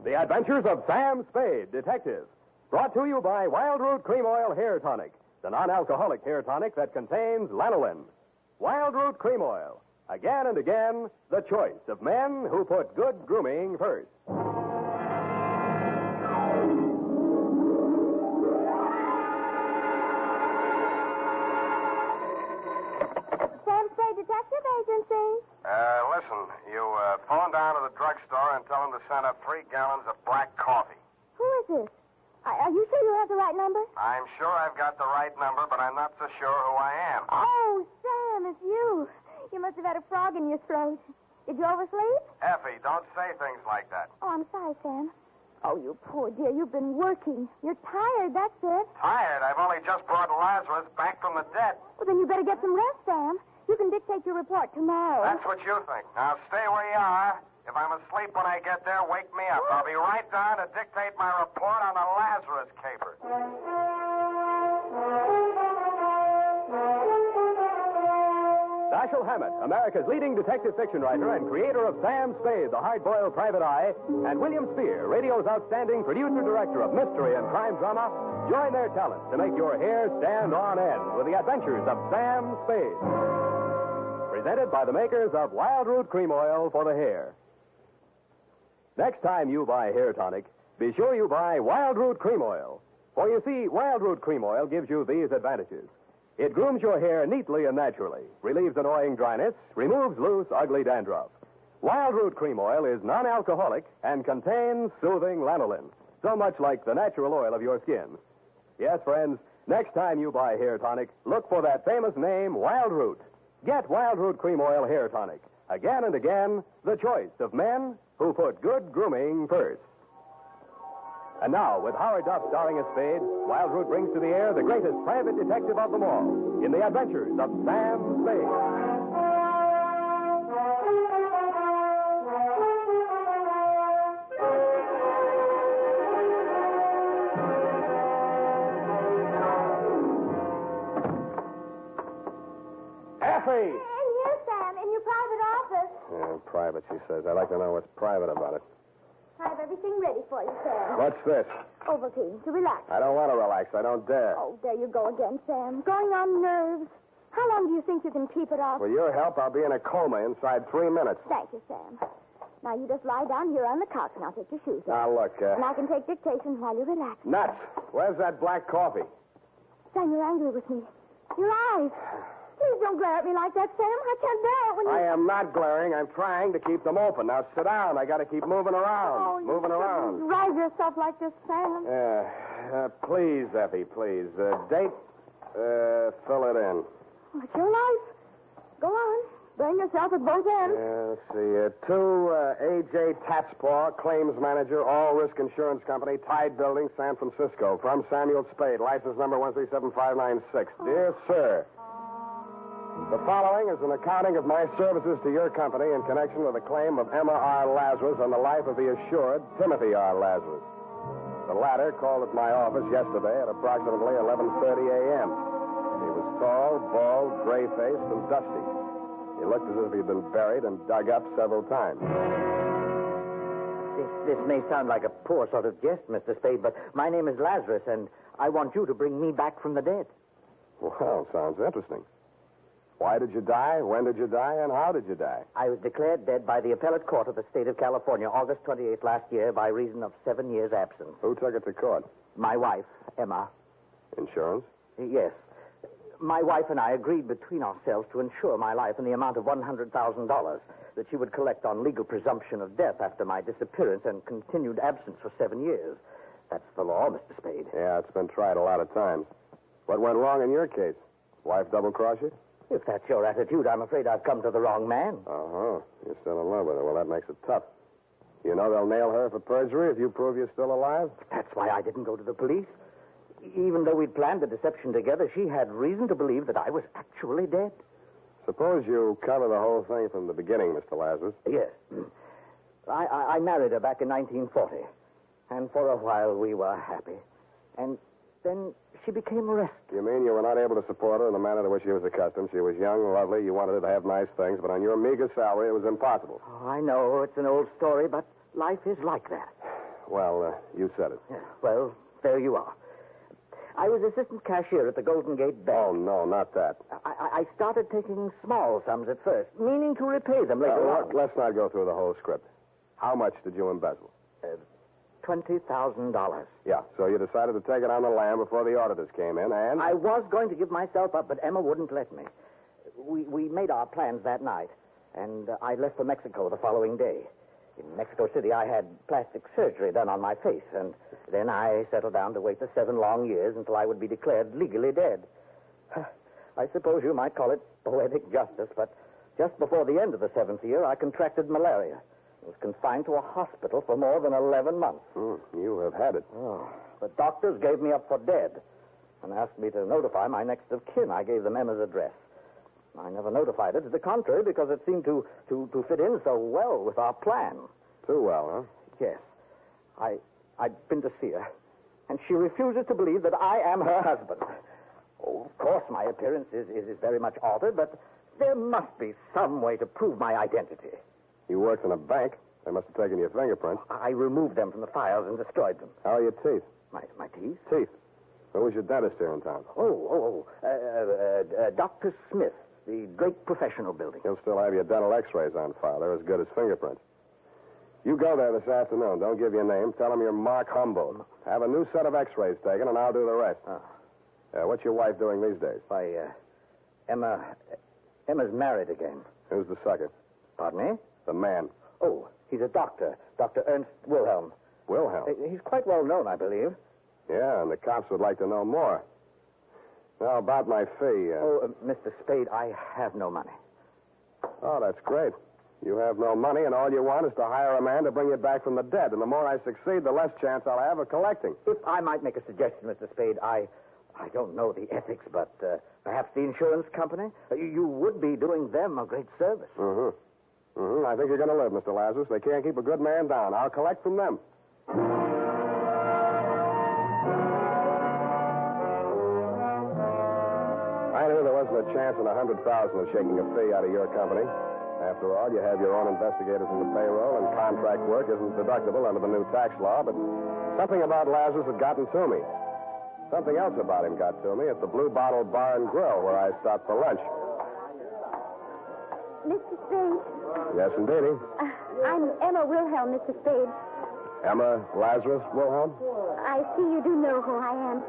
The Adventures of Sam Spade, Detective. Brought to you by Wild Root Cream Oil Hair Tonic, the non-alcoholic hair tonic that contains lanolin. Wild Root Cream Oil. Again and again, the choice of men who put good grooming first. Sam Spade Detective Agency. Listen, you phone down to the drugstore and tell them to send up 3 gallons of black coffee. Who is this? Are you sure you have the right number? I'm sure I've got the right number, but I'm not so sure who I am. Oh, Sam, it's you. You must have had a frog in your throat. Did you oversleep? Effie, don't say things like that. Oh, I'm sorry, Sam. Oh, you poor dear. You've been working. You're tired, that's it. Tired? I've only just brought Lazarus back from the dead. Well, then you better get some rest, Sam. You can dictate your report tomorrow. That's what you think. Now, stay where you are. If I'm asleep when I get there, wake me up. I'll be right down to dictate my report on the Lazarus caper. Dashiell Hammett, America's leading detective fiction writer and creator of Sam Spade, the hard-boiled private eye, and William Spear, radio's outstanding producer-director of mystery and crime drama, join their talents to make your hair stand on end with the adventures of Sam Spade. Presented by the makers of Wild Root Cream Oil for the hair. Next time you buy hair tonic, be sure you buy Wild Root Cream Oil. For you see, Wild Root Cream Oil gives you these advantages. It grooms your hair neatly and naturally, relieves annoying dryness, removes loose, ugly dandruff. Wild Root Cream Oil is non-alcoholic and contains soothing lanolin, so much like the natural oil of your skin. Yes, friends, next time you buy hair tonic, look for that famous name, Wild Root. Get Wild Root Cream Oil Hair Tonic. Again and again, the choice of men who put good grooming first. And now, with Howard Duff starring as Spade, Wild Root brings to the air the greatest private detective of them all in the adventures of Sam Spade. In here, Sam, in your private office. Yeah, private, she says. I'd like to know what's private about it. I have everything ready for you, Sam. What's this? Ovaltine, to relax. I don't want to relax. I don't dare. Oh, there you go again, Sam. Going on nerves. How long do you think you can keep it off? With your help, I'll be in a coma inside 3 minutes. Thank you, Sam. Now, you just lie down here on the couch, and I'll take your shoes off. Now, look, And I can take dictation while you relax. Nuts. Where's that black coffee? Sam, you're angry with me. Your eyes. Please don't glare at me like that, Sam. I can't bear it when you... I am not glaring. I'm trying to keep them open. Now, sit down. I got to keep moving around. Oh, moving around. Rise yourself like this, Sam. Please, Effie, please. Date, fill it in. Oh, it's your life. Go on. Burn yourself at both ends. Let's see. To A.J. Tatspaw, claims manager, All Risk Insurance Company, Tide Building, San Francisco. From Samuel Spade, license number 137596. Dear Sir, the following is an accounting of my services to your company in connection with the claim of Emma R. Lazarus on the life of the assured Timothy R. Lazarus. The latter called at my office yesterday at approximately 11:30 a.m. He was tall, bald, gray-faced, and dusty. He looked as if he'd been buried and dug up several times. This may sound like a poor sort of jest, Mr. Spade, but my name is Lazarus, and I want you to bring me back from the dead. Well, sounds interesting. Why did you die? When did you die? And how did you die? I was declared dead by the appellate court of the state of California August 28th last year by reason of 7 years' absence. Who took it to court? My wife, Emma. Insurance? Yes. My wife and I agreed between ourselves to insure my life in the amount of $100,000 that she would collect on legal presumption of death after my disappearance and continued absence for 7 years. That's the law, Mr. Spade. Yeah, it's been tried a lot of times. What went wrong in your case? Wife double-cross you? If that's your attitude, I'm afraid I've come to the wrong man. Uh-huh. You're still in love with her. Well, that makes it tough. You know they'll nail her for perjury if you prove you're still alive? That's why I didn't go to the police. Even though we'd planned the deception together, she had reason to believe that I was actually dead. Suppose you cover the whole thing from the beginning, Mr. Lazarus. Yes. I married her back in 1940. And for a while we were happy. And then she became arrested. You mean you were not able to support her in the manner to which she was accustomed? She was young, lovely, you wanted her to have nice things, but on your meager salary, it was impossible. Oh, I know, it's an old story, but life is like that. Well, you said it. Yeah, well, there you are. I was assistant cashier at the Golden Gate Bank. Oh, no, not that. I started taking small sums at first, meaning to repay them later on. Let's not go through the whole script. How much did you embezzle? $20,000. Yeah, so you decided to take it on the lam before the auditors came in, and... I was going to give myself up, but Emma wouldn't let me. We made our plans that night, and I left for Mexico the following day. In Mexico City, I had plastic surgery done on my face, and then I settled down to wait the 7 long years until I would be declared legally dead. I suppose you might call it poetic justice, but just before the end of the 7th year, I contracted malaria. I was confined to a hospital for more than 11 months. You have had it. Oh, the doctors gave me up for dead and asked me to notify my next of kin. I gave them Emma's address. I never notified her to the contrary because it seemed to fit in so well with our plan. Too well, huh? Yes. I'd been to see her, and she refuses to believe that I am her husband. Oh, of course, my appearance is very much altered, but there must be some way to prove my identity. You worked in a bank. They must have taken your fingerprints. I removed them from the files and destroyed them. How are your teeth? My teeth? Teeth. Who was your dentist here in town? Dr. Smith, the Drake Professional Building. He'll still have your dental x-rays on file. They're as good as fingerprints. You go there this afternoon. Don't give your name. Tell them you're Mark Humboldt. Have a new set of x-rays taken, and I'll do the rest. What's your wife doing these days? Emma's married again. Who's the sucker? Pardon me? The man. Oh, he's a doctor. Dr. Ernst Wilhelm. Wilhelm? He's quite well known, I believe. Yeah, and the cops would like to know more. Now, about my fee. Mr. Spade, I have no money. Oh, that's great. You have no money, and all you want is to hire a man to bring you back from the dead. And the more I succeed, the less chance I'll have of collecting. If I might make a suggestion, Mr. Spade, I don't know the ethics, but perhaps the insurance company? You would be doing them a great service. I think you're going to live, Mr. Lazarus. They can't keep a good man down. I'll collect from them. I knew there wasn't a chance in 100,000 of shaking a fee out of your company. After all, you have your own investigators in the payroll, and contract work isn't deductible under the new tax law, but something about Lazarus had gotten to me. Something else about him got to me at the Blue Bottle Bar and Grill, where I stopped for lunch. Mr. Spade? Yes, indeedy. I'm Emma Wilhelm, Mr. Spade. Emma Lazarus Wilhelm? I see you do know who I am.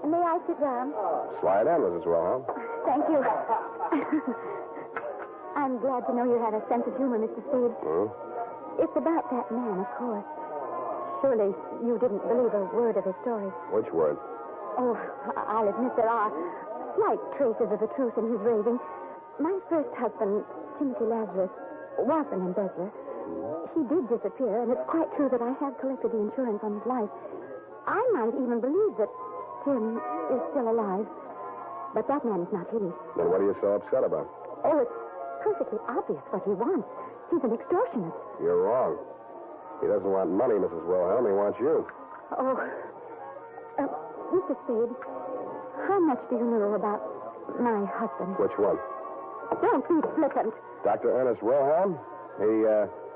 May I sit down? Slide in, Mrs. Wilhelm. Thank you. I'm glad to know you have a sense of humor, Mr. Spade. It's about that man, of course. Surely you didn't believe a word of his story. Which word? Oh, I'll admit there are slight traces of the truth in his raving. My first husband, Timothy Lazarus, was an embezzler. He did disappear, and it's quite true that I have collected the insurance on his life. I might even believe that Tim is still alive, but that man is not he. Then what are you so upset about? Oh, it's perfectly obvious what he wants. He's an extortionist. You're wrong. He doesn't want money, Mrs. Wilhelm. He wants you. Oh, Mr. Spade, how much do you know about my husband? Which one? Don't be flippant. Dr. Ernest Wilhelm. He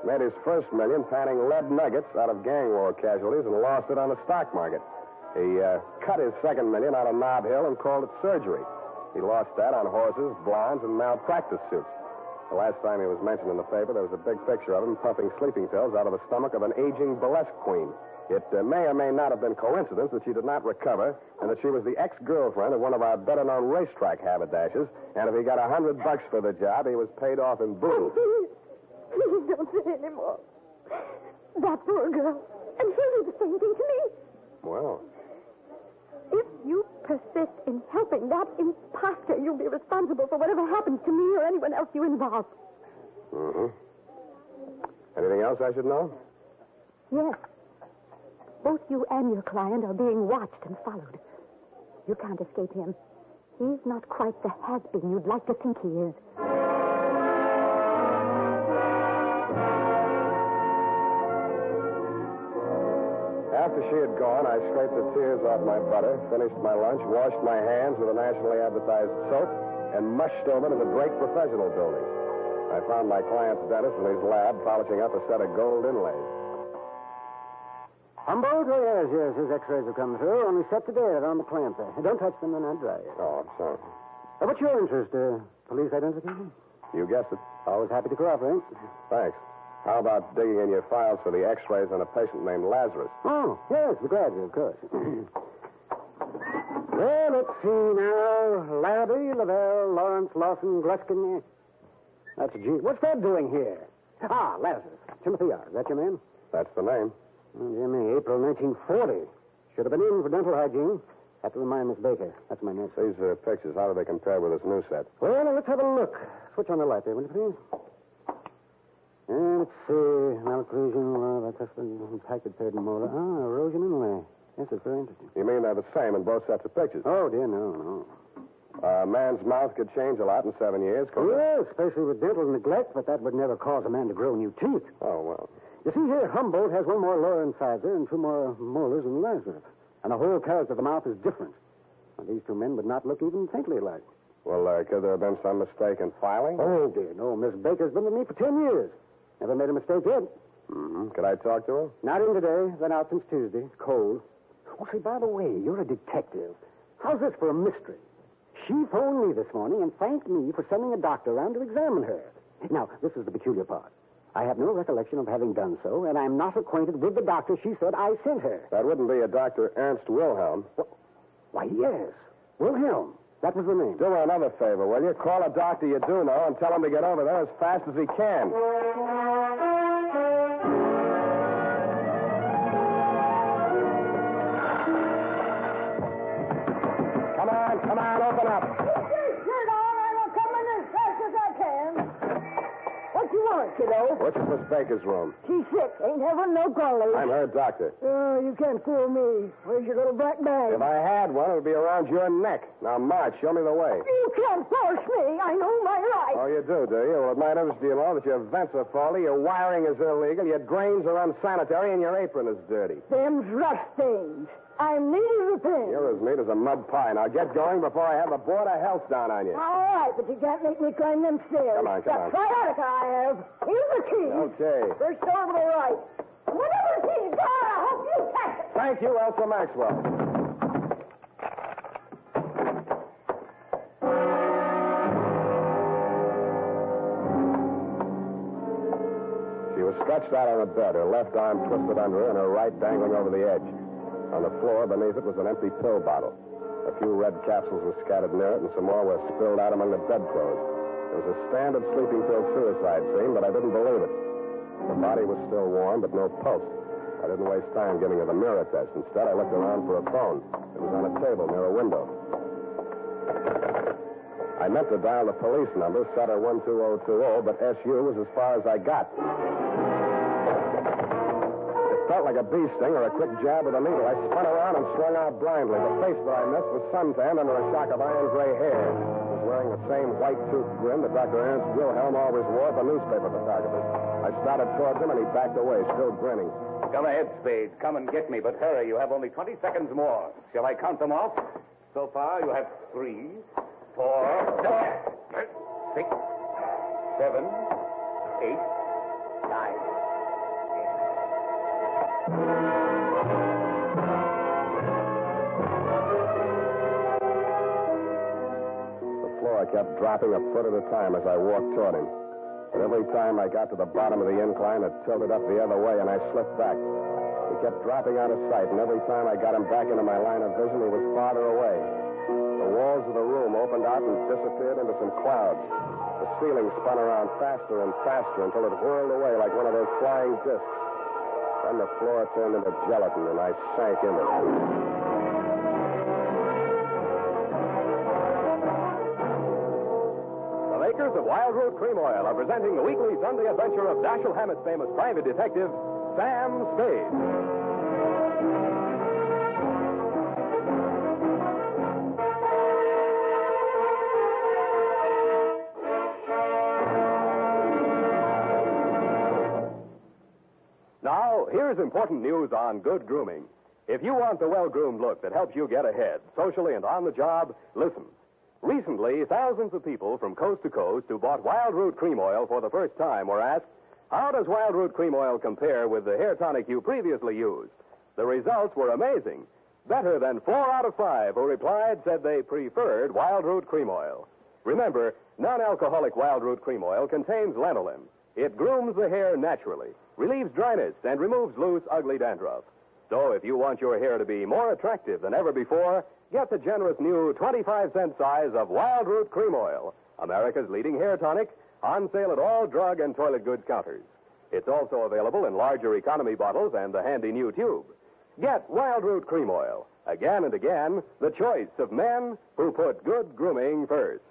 made his first million panning lead nuggets out of gang war casualties and lost it on the stock market. He cut his second million out of Nob Hill and called it surgery. He lost that on horses, blondes, and malpractice suits. The last time he was mentioned in the paper, there was a big picture of him puffing sleeping pills out of the stomach of an aging burlesque queen. It may or may not have been coincidence that she did not recover and that she was the ex-girlfriend of one of our better-known racetrack haberdashers, and if he got $100 for the job, he was paid off in booze. Please don't say any more. That poor girl. And she'll do the same thing to me. Well... If you persist in helping that imposter, you'll be responsible for whatever happens to me or anyone else you involve. Anything else I should know? Yes. Both you and your client are being watched and followed. You can't escape him. He's not quite the has-been you'd like to think he is. After she had gone, I scraped the tears off my butter, finished my lunch, washed my hands with a nationally advertised soap, and mushed over to the Drake Professional Building. I found my client's dentist in his lab polishing up a set of gold inlays. Humboldt? Oh, yes. His x-rays have come through. Only set today. They're on the clamp there. Don't touch them. They're not dry yet. Oh, I'm sorry. What's your interest? Police identification? You guessed it. Always happy to cooperate. Thanks. How about digging in your files for the x-rays on a patient named Lazarus? Oh, yes, the graduate, of course. Well, let's see now. Larrabee, Lavelle, Lawrence, Lawson, Gluskin. That's a G. What's that doing here? Ah, Lazarus. Timothy R. Is that your man? That's the name. Oh, dear me, April 1940. Should have been in for dental hygiene. Have to remind Miss Baker. That's my nurse. These pictures, how do they compare with this new set? Well, now, let's have a look. Switch on the light there, will you, please? And let's see. Malocclusion, impacted third molar. Ah, erosion inlay. Yes, it's very interesting. You mean they're the same in both sets of pictures? Oh, dear, no. A man's mouth could change a lot in 7 years, couldn't it? Yes, especially with dental neglect, but that would never cause a man to grow new teeth. Oh, well. You see here, Humboldt has one more lower incisor and 2 more molars than Lazarus. And the whole character of the mouth is different. Now, these 2 men would not look even faintly alike. Well, could there have been some mistake in filing? Oh, dear, no. Miss Baker's been with me for 10 years. Never made a mistake yet. Mm-hmm. Could I talk to her? Not in today. Been out since Tuesday. It's cold. Oh, say, by the way, you're a detective. How's this for a mystery? She phoned me this morning and thanked me for sending a doctor around to examine her. Now, this is the peculiar part. I have no recollection of having done so, and I'm not acquainted with the doctor she said I sent her. That wouldn't be a Dr. Ernst Wilhelm. Why, yes. Wilhelm. That was the name. Do her another favor, will you? Call a doctor you do know and tell him to get over there as fast as he can. Come on, open up. Keep your shirt on. I will come in as fast as I can. What you want, kiddo? Which is Miss Baker's room? She's sick. Ain't having no callers. I'm her doctor. Oh, you can't fool me. Where's your little black bag? If I had one, it would be around your neck. Now, march. Show me the way. You can't force me. I know my rights. Oh, you do you? Well, it might interest you know that your vents are faulty, your wiring is illegal, your drains are unsanitary, and your apron is dirty. Them's rust stains. I'm needing repairs. You're as neat as a mud pie. Now, get going before I have the Board of Health down on you. All right, but you can't make me climb them stairs. Come on. That's sciatica I have. Here's the key. Okay. First door to the right. Whatever the key's got, I hope you catch it. Thank you, Elsa Maxwell. She was stretched out on a bed, her left arm twisted under her and her right dangling over the edge. On the floor beneath it was an empty pill bottle. A few red capsules were scattered near it, and some more were spilled out among the bedclothes. It was a standard sleeping pill suicide scene, but I didn't believe it. The body was still warm, but no pulse. I didn't waste time giving her the mirror test. Instead, I looked around for a phone. It was on a table near a window. I meant to dial the police number, Sutter 12020, but SU was as far as I got. Felt like a bee sting or a quick jab with a needle. I spun around and swung out blindly. The face that I missed was suntanned under a shock of iron gray hair. He was wearing the same white-toothed grin that Dr. Ernst Wilhelm always wore for newspaper photographers. I started towards him, and he backed away, still grinning. Come ahead, Spade. Come and get me, but hurry. You have only 20 seconds more. Shall I count them off? So far, you have 3, 4, 6, 7, 8, 9. The floor kept dropping a foot at a time as I walked toward him. But every time I got to the bottom of the incline, it tilted up the other way, and I slipped back. He kept dropping out of sight, and every time I got him back into my line of vision, he was farther away. The walls of the room opened out and disappeared into some clouds. The ceiling spun around faster and faster until it whirled away like one of those flying discs. Then the floor turned into gelatin, and I sank into it. The makers of Wild Root Cream Oil are presenting the weekly Sunday adventure of Dashiell Hammett's famous private detective, Sam Spade. Now, here's important news on good grooming. If you want the well-groomed look that helps you get ahead, socially and on the job, listen. Recently, thousands of people from coast to coast who bought Wild Root Cream Oil for the first time were asked, how does Wild Root Cream Oil compare with the hair tonic you previously used? The results were amazing. Better than 4 out of 5 who replied said they preferred Wild Root Cream Oil. Remember, non-alcoholic Wild Root Cream Oil contains lanolin. It grooms the hair naturally, relieves dryness, and removes loose, ugly dandruff. So if you want your hair to be more attractive than ever before, get the generous new 25-cent size of Wild Root Cream Oil, America's leading hair tonic, on sale at all drug and toilet goods counters. It's also available in larger economy bottles and the handy new tube. Get Wild Root Cream Oil. Again and again, the choice of men who put good grooming first.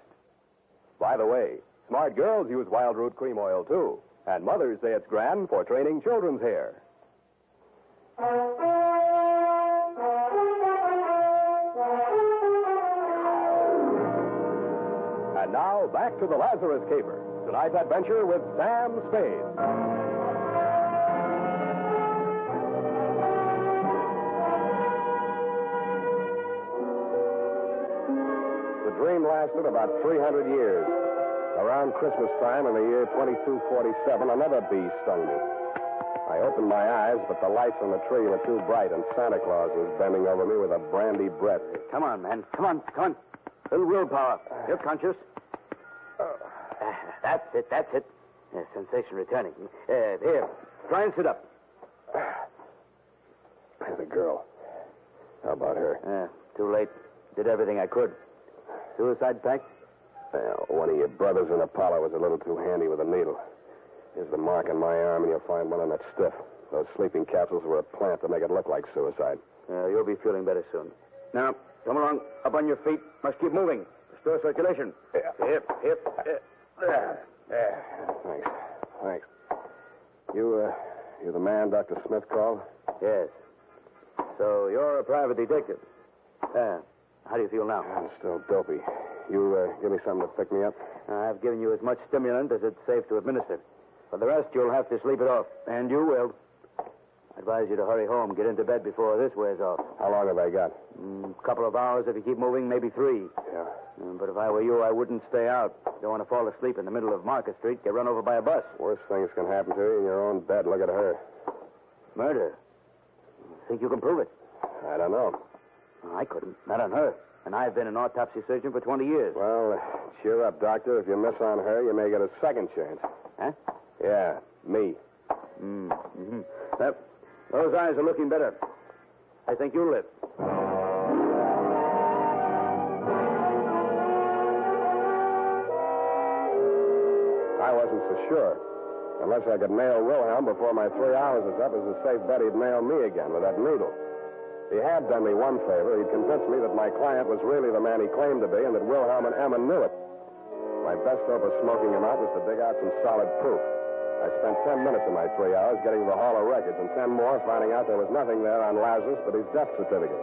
By the way, smart girls use Wild Root Cream Oil, too. And mothers say it's grand for training children's hair. And now, back to the Lazarus caper. Tonight's adventure with Sam Spade. The dream lasted about 300 years. Around Christmas time in the year 2247, another bee stung me. I opened my eyes, but the lights on the tree were too bright, and Santa Claus was bending over me with a brandy breath. Come on, man. Come on. A little willpower. You're conscious. That's it. Yeah, sensation returning. Here, try and sit up. The girl. How about her? Too late. Did everything I could. Suicide pact? Well, one of your brothers in Apollo was a little too handy with a needle. Here's the mark on my arm, and you'll find one on that stiff. Those sleeping capsules were a plant to make it look like suicide. You'll be feeling better soon. Now, come along. Up on your feet. Must keep moving. Restore circulation. Yeah. Hip. There. Thanks. You're the man Dr. Smith called? Yes. So you're a private detective. How do you feel now? I'm still dopey. You give me something to pick me up? I've given you as much stimulant as it's safe to administer. For the rest, you'll have to sleep it off. And you will. I advise you to hurry home. Get into bed before this wears off. How long have I got? A couple of hours if you keep moving, maybe 3. Yeah. But if I were you, I wouldn't stay out. Don't want to fall asleep in the middle of Market Street, get run over by a bus. Worst things can happen to you in your own bed. Look at her. Murder? Think you can prove it? I don't know. I couldn't. Not on her. And I've been an autopsy surgeon for 20 years. Well, cheer up, Doctor. If you miss on her, you may get a second chance. Huh? Yeah, me. Mm-hmm. Well, those eyes are looking better. I think you'll live. I wasn't so sure. Unless I could nail Wilhelm before my 3 hours is up, it's a safe bet he'd nail me again with that needle. He had done me one favor. He'd convinced me that my client was really the man he claimed to be and that Wilhelm and Emma knew it. My best hope of smoking him out was to dig out some solid proof. I spent 10 minutes of my 3 hours getting to the Hall of Records and 10 more finding out there was nothing there on Lazarus but his death certificate.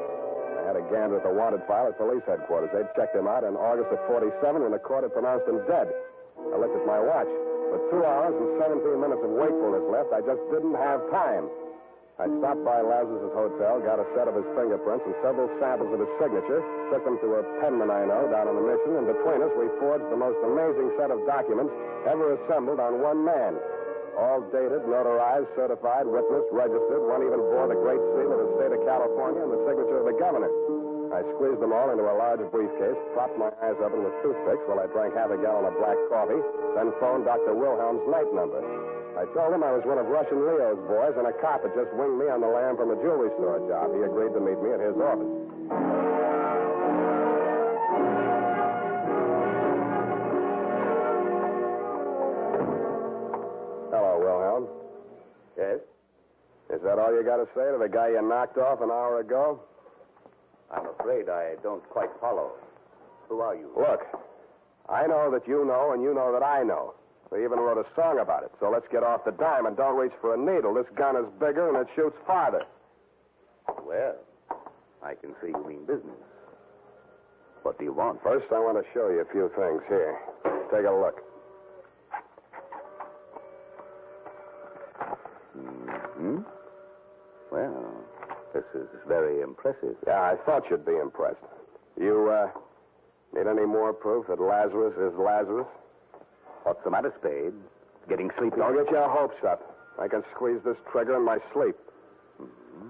I had a gander at the wanted file at police headquarters. They'd checked him out in August of 47 when the court had pronounced him dead. I looked at my watch. With 2 hours and 17 minutes of wakefulness left, I just didn't have time. I stopped by Lazarus' hotel, got a set of his fingerprints and several samples of his signature, took them to a penman I know down on the Mission, and between us we forged the most amazing set of documents ever assembled on one man. All dated, notarized, certified, witnessed, registered. One even bore the great seal of the state of California and the signature of the governor. I squeezed them all into a large briefcase, propped my eyes open with toothpicks while I drank half a gallon of black coffee, then phoned Dr. Wilhelm's night number. I told him I was one of Russian Leo's boys, and a cop had just winged me on the lam from a jewelry store job. He agreed to meet me at his office. Hello, Wilhelm. Yes? Is that all you got to say to the guy you knocked off an hour ago? I'm afraid I don't quite follow. Who are you? Look, I know that you know, and you know that I know. We even wrote a song about it, so let's get off the dime and don't reach for a needle. This gun is bigger and it shoots farther. Well, I can see you mean business. What do you want? First, I want to show you a few things. Here, take a look. Mm-hmm. Well, this is very impressive. Yeah, I thought you'd be impressed. You, need any more proof that Lazarus is Lazarus? What's the matter, Spade? Getting sleepy? Don't get your hopes up. I can squeeze this trigger in my sleep. Mm-hmm.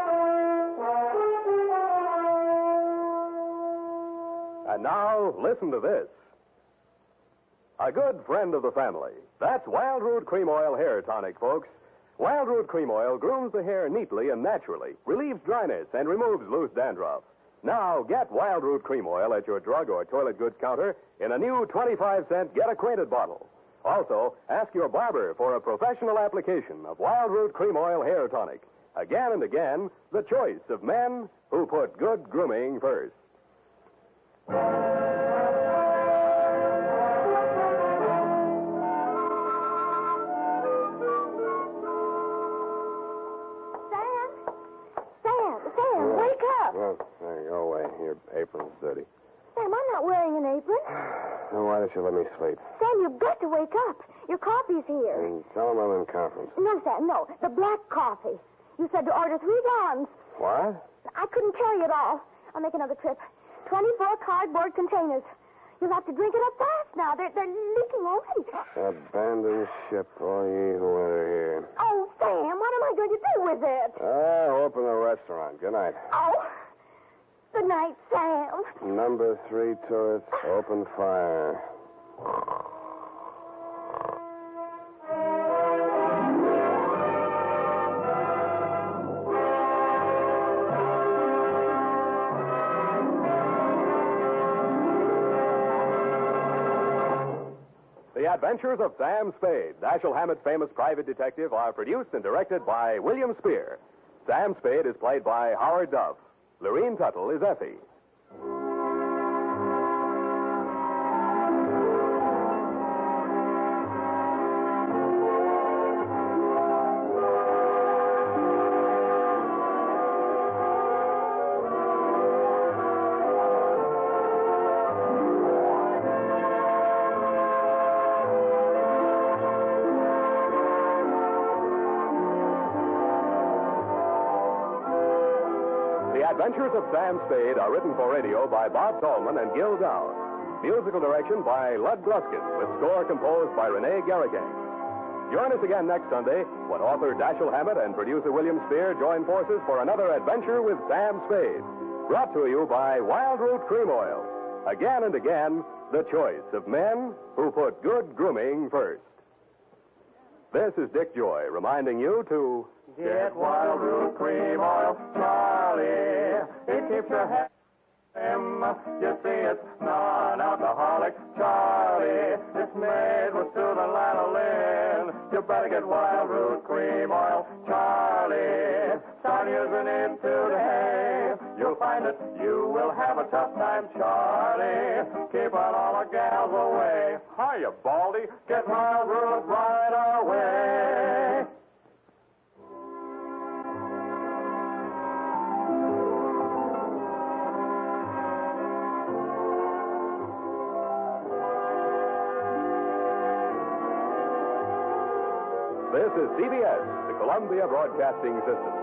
And now, listen to this. A good friend of the family. That's Wild Root Cream Oil Hair Tonic, folks. Wild Root Cream Oil grooms the hair neatly and naturally, relieves dryness, and removes loose dandruff. Now, get Wild Root Cream Oil at your drug or toilet goods counter in a new 25-cent Get Acquainted bottle. Also, ask your barber for a professional application of Wild Root Cream Oil Hair Tonic. Again and again, the choice of men who put good grooming first. Sam, wake up. Well, there, go away. Your apron's dirty. Sam, I'm not wearing an apron. Then why don't you let me sleep? Sam, you've got to wake up. Your coffee's here. And tell them I'm in conference. No, Sam, no. The black coffee. You said to order 3 gallons. What? I couldn't carry it all. I'll make another trip. 24 cardboard containers. You'll have to drink it up fast now. They're leaking already. Abandon ship, all ye who enter here. Oh, Sam, what am I going to do with it? Open the restaurant. Good night. Oh, good night, Sam. Number 3 turrets, open fire. The Adventures of Sam Spade, Dashiell Hammett's famous private detective, are produced and directed by William Spear. Sam Spade is played by Howard Duff. Lorene Tuttle is Effie. The Adventures of Sam Spade are written for radio by Bob Tallman and Gil Dowd. Musical direction by Lud Gluskin, with score composed by Renee Garrigan. Join us again next Sunday when author Dashiell Hammett and producer William Spear join forces for another adventure with Sam Spade. Brought to you by Wild Root Cream Oil. Again and again, the choice of men who put good grooming first. This is Dick Joy reminding you to get Wild Root Cream Oil, Charlie. It keeps your hair trim. You see, it's non-alcoholic, Charlie. It's made with soothing lanolin. You better get Wild Root Cream Oil, Charlie. Start using it today. You'll find that you will have a tough time, Charlie. Keep on all the gals away. Hiya, Baldy. Get Wild Root right away. This is CBS, the Columbia Broadcasting System.